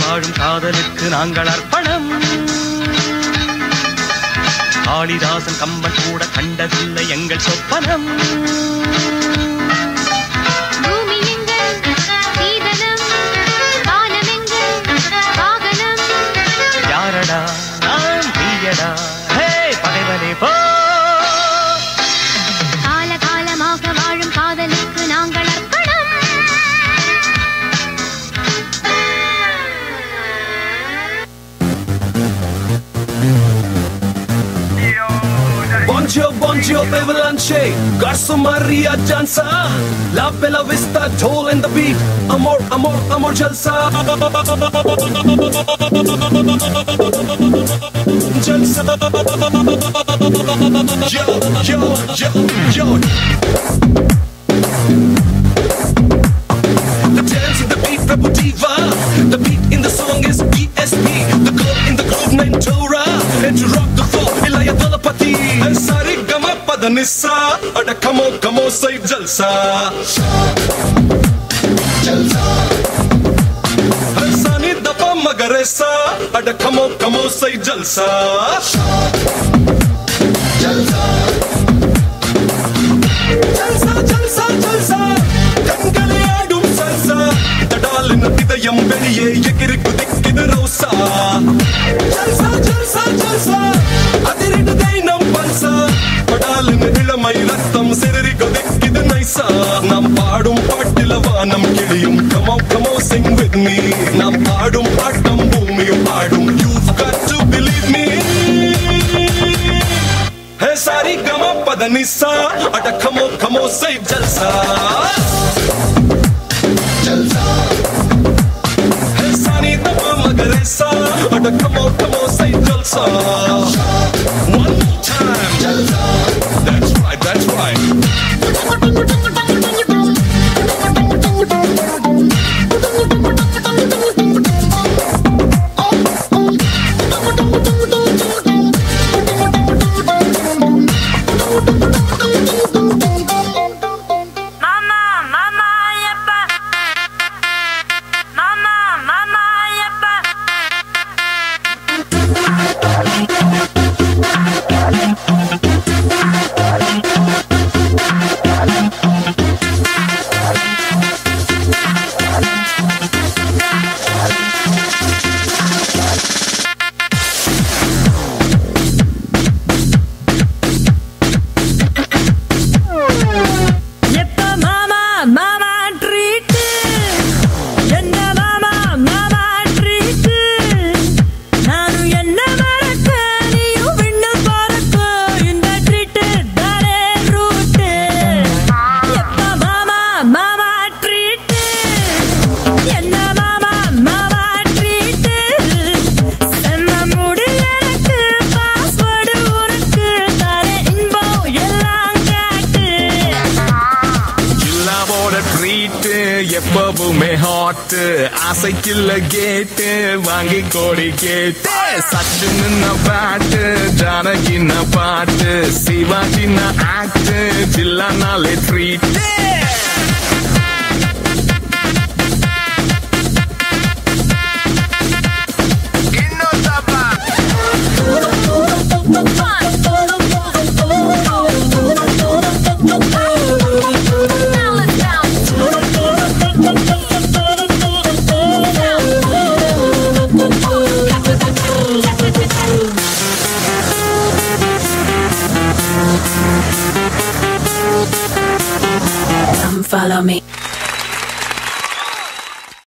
வாழும் காதலுக்கு நாங்கள் அர்ப்பணம். காளிதாசன் கம்பன் கூட கண்டதில்லை எங்கள் சொப்பனம். யாரடா நான் நீயடா ஹே பகைவனே போ. காலகாலமாக வாழும் காதலுக்கு நாங்கள் அர்ப்பணம். Bonjour, Bevelanche, Garso Maria Jansa, La Bella Vista, Toll and the Beat, Amor, Amor, Amor Jalsa. Jalsa. Yo. The dance in the beat, Prabhu Diva. The beat in the song is ESP. The girl in the groove named Tora. And to rock the floor, Ilaya Dalapati. And Sari Gama Padanissa. Ada Kamo, say Jalsa. Jalsa. And Sani Dapa Magaresa. Ada Kamo, say Jalsa. Jalsa. Jalsa. Kangaliyadum salsa. Tadalina idayam veliye egiri kudikkidu rosa. Jalsa. Adiridu dainam palsa. Padalina ilamai rattam siriri kudikkidu naisa. Nam paadum paatila vaanam kiliyum. Come on, sing with me. Nam paadum paattam bhoomiyum paadum. You've got to believe me. Hey Sari Gama Padanissa. Ada come on, say Jalsa. Jalsa. Hey Sani Dapa Magaresa. Ada come on, say Jalsa. One more time. Jalsa. That's right. எப்பவுமே hot ஆசைக்குள்ள கேட்டு வாங்கி கோடி கேட்டு சச்சின் பாட்டு ஜானகின பாட்டு சிவாஜின act ஜில்லானாலே treat